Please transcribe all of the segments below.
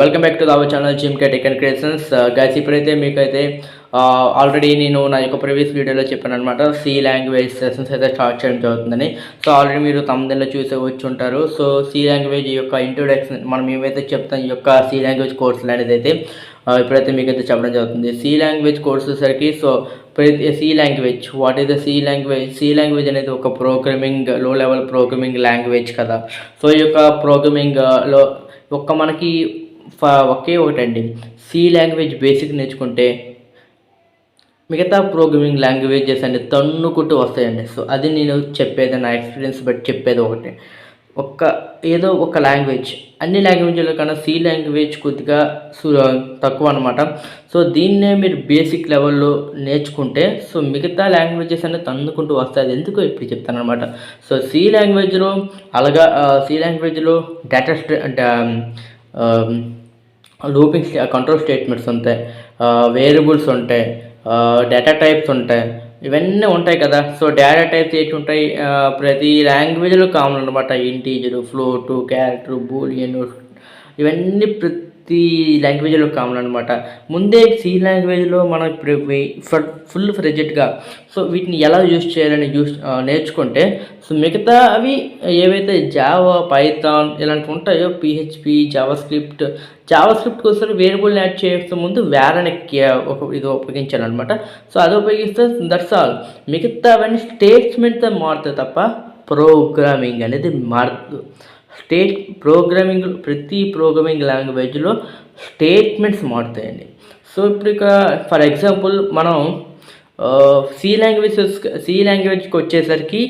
Welcome back to our channel జిమ్కే tech and creations. Guys ఇప్పుడైతే మీకైతే ఆల్రెడీ నేను నా యొక్క ప్రీవియస్ వీడియోలో చెప్పాను అనమాట. సి లాంగ్వేజ్ సెషన్స్ అయితే స్టార్ట్ చేయడం జరుగుతుందని. సో ఆల్రెడీ మీరు తమిళలో చూసే వచ్చి ఉంటారు. సో సి లాంగ్వేజ్ యొక్క ఇంట్రొడక్షన్ మనం ఏమైతే చెప్తాం ఈ యొక్క సి లాంగ్వేజ్ కోర్సులు అనేది అయితే ఇప్పుడైతే మీకైతే చెప్పడం జరుగుతుంది. సి లాంగ్వేజ్ కోర్స్ వచ్చేసరికి so C language what is the C language? C language అనేది ఒక programming low level programming language కదా. సో ఈ యొక్క ప్రోగ్రామింగ్లో మనకి ఒకే ఒకటండి, సి లాంగ్వేజ్ బేసిక్ నేర్చుకుంటే మిగతా ప్రోగ్రామింగ్ లాంగ్వేజెస్ అన్ని తన్నుకుంటూ వస్తాయండి. సో అది నేను చెప్పేది, నా ఎక్స్పీరియన్స్ బట్టి చెప్పేది ఒకటి. ఏదో ఒక లాంగ్వేజ్, అన్ని లాంగ్వేజ్ల కన్నా సి లాంగ్వేజ్ కొద్దిగా తక్కువ అనమాట. సో దీన్నే మీరు బేసిక్ లెవెల్లో నేర్చుకుంటే సో మిగతా లాంగ్వేజెస్ అన్నీ తన్నుకుంటూ వస్తాయి. అది ఎందుకో ఇప్పుడు చెప్తాను అనమాట. సో సి లాంగ్వేజ్లో సి లాంగ్వేజ్లో లూపింగ్ కంట్రోల్ స్టేట్మెంట్స్ ఉంటాయి, వేరియబుల్స్ ఉంటాయి, డేటా టైప్స్ ఉంటాయి, ఇవన్నీ ఉంటాయి కదా. సో డేటా టైప్స్ ఏంటి ఉంటాయి, ప్రతి లాంగ్వేజ్లో కామన్ అనమాట. ఇంటీజరు, ఫ్లోటు, క్యారెక్టర్, బూలియన్, ఇవన్నీ ప్రతి లాంగ్వేజ్లో కామన్ అనమాట. ముందే సి లాంగ్వేజ్లో మనం ఇప్పుడు ఫుల్ ఫ్రెజెట్గా సో వీటిని ఎలా యూజ్ చేయాలని నేర్చుకుంటే సో మిగతా అవి ఏవైతే జావా, పైథాన్ ఇలాంటివి ఉంటాయో, పిహెచ్పి, జావా స్క్రిప్ట్ కోసం వేరియబుల్ యాడ్ చేసే ముందు వేరని ఇది ఉపయోగించాలన్నమాట. సో అది ఉపయోగిస్తే దట్స్ ఆల్. మిగతా అవన్నీ స్టేట్మెంట్తో మారుతాయి తప్ప ప్రోగ్రామింగ్ అనేది మారదు. ప్రతి ప్రోగ్రామింగ్ లాంగ్వేజ్లో స్టేట్మెంట్స్ మారుతాయండి. సో ఇప్పుడు ఇక ఫర్ ఎగ్జాంపుల్ మనం సి లాంగ్వేజ్కి వచ్చేసరికి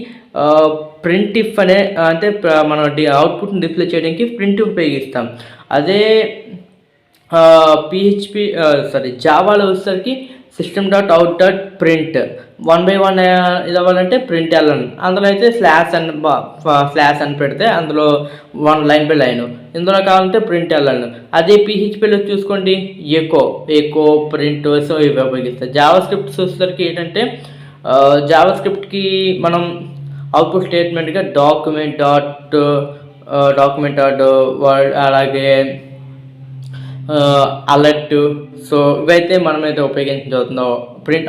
ప్రింట్ ఇఫ్ అనే అంటే మనం అవుట్పుట్ని డిస్ప్లే చేయడానికి ప్రింట్ ఉపయోగిస్తాం. అదే జావాలో వచ్చేసరికి system.out.print 1 by 1 ఇది అవ్వాలంటే ప్రింట్ వెళ్ళను. అందులో అయితే స్లాష్ అని పెడితే అందులో 1 లైన్ బై లైన్, ఇందులో కావాలంటే ప్రింట్ వెళ్ళను. అదే పిహెచ్పిలో చూసుకోండి, ఎకో ప్రింట్, సో ఇవి ఉపయోగిస్తాయి. జావా స్క్రిప్ట్స్ వచ్చేసరికి ఏంటంటే జావా స్క్రిప్ట్కి మనం అవుట్పుట్ స్టేట్మెంట్గా డాక్యుమెంట్ డాట్ వర్డ్, అలాగే అలర్ట్, సో ఇవైతే మనమైతే ఉపయోగించబోతుందో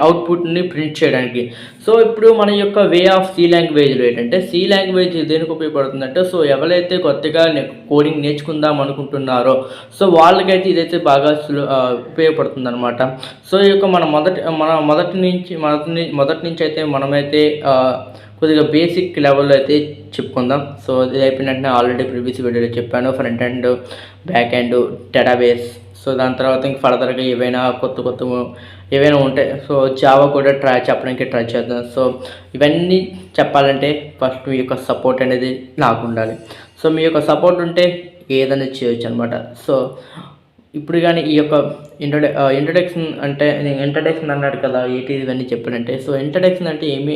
అవుట్పుట్ని ప్రింట్ చేయడానికి. సో ఇప్పుడు మన యొక్క వే ఆఫ్ సి లాంగ్వేజ్లో ఏంటంటే, సి లాంగ్వేజ్ దేనికి ఉపయోగపడుతుందంటే, సో ఎవరైతే కొత్తగా కోడింగ్ నేర్చుకుందాం అనుకుంటున్నారో సో వాళ్ళకైతే ఇదైతే బాగా ఉపయోగపడుతుంది అనమాట. సో ఈ యొక్క మొదటి నుంచి అయితే మనమైతే కొద్దిగా బేసిక్ లెవెల్లో అయితే చెప్పుకుందాం. సో ఇది అయిపోయిన వెంటనే ఆల్రెడీ ప్రీవియస్ వీడియోలో చెప్పాను, front end, back end, database. So దాని తర్వాత ఇంక ఫర్దర్గా కొత్త ఏవైనా ఉంటాయి. సో జావా కూడా చెప్పడానికి ట్రై చేద్దాం. సో ఇవన్నీ చెప్పాలంటే ఫస్ట్ మీ యొక్క సపోర్ట్ అనేది నాకు ఉండాలి. సో మీ యొక్క సపోర్ట్ ఉంటే ఏదైనా చేయొచ్చు అనమాట. సో ఇప్పుడు కానీ ఈ యొక్క ఇంట్రడక్షన్ అంటే నేను ఇంట్రడక్షన్ అన్నాడు కదా, ఏంటి ఇవన్నీ చెప్పానంటే, సో ఇంట్రడక్షన్ అంటే ఏమి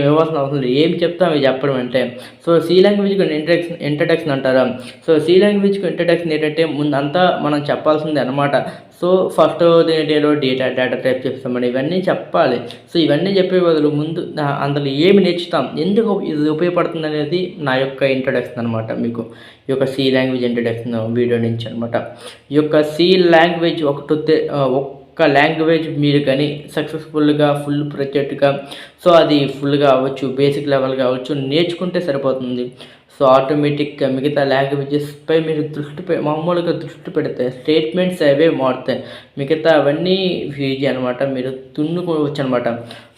ఇవ్వాల్సిన అవసరం లేదు, ఏం చెప్తాం అవి చెప్పడం అంటే. సో సి లాంగ్వేజ్కి ఇంట్రడక్షన్ అంటారా? సో సి లాంగ్వేజ్కి ఇంట్రడక్షన్ ఏంటంటే ముందంతా మనం చెప్పాల్సిందే అనమాట. సో ఫస్ట్ ఏంటో డేటా టైప్ చెప్తామని ఇవన్నీ చెప్పాలి. సో ఇవన్నీ చెప్పే బదులు ముందు అందులో ఏమి నేర్చుతాం, ఎందుకు ఇది ఉపయోగపడుతుంది అనేది నా యొక్క ఇంట్రడక్షన్ అనమాట. మీకు ఈ యొక్క సి లాంగ్వేజ్ ఇంట్రడక్షన్ వీడియో నుంచి అనమాట. ఈ యొక్క సి లాంగ్వేజ్ ఒక్క లాంగ్వేజ్ మీరు కానీ సక్సెస్ఫుల్గా ఫుల్ ప్రొజెక్ట్గా సో అది ఫుల్గా అవ్వచ్చు, బేసిక్ లెవెల్ కావచ్చు, నేర్చుకుంటే సరిపోతుంది. సో ఆటోమేటిక్గా మిగతా లాంగ్వేజెస్పై మీరు మామూలుగా దృష్టి పెడితే స్టేట్మెంట్స్ అవే మారుతాయి, మిగతా అవన్నీ ఈజీ అనమాట, మీరు తున్నుకోవచ్చు అనమాట.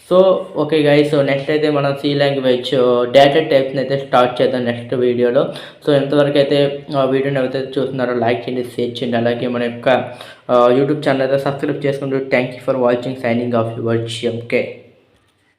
So okay guys, so next అయితే మనం సి లాంగ్వేజ్ డేటా టైప్స్ని అయితే స్టార్ట్ చేద్దాం నెక్స్ట్ వీడియోలో. సో ఎంతవరకు అయితే వీడియోని ఎవరైతే చూస్తున్నారో లైక్ చేయండి, షేర్ చేయండి, అలాగే మన యొక్క యూట్యూబ్ ఛానల్ అయితే సబ్స్క్రైబ్ చేసుకుంటూ thank you for watching. Signing off your GMK.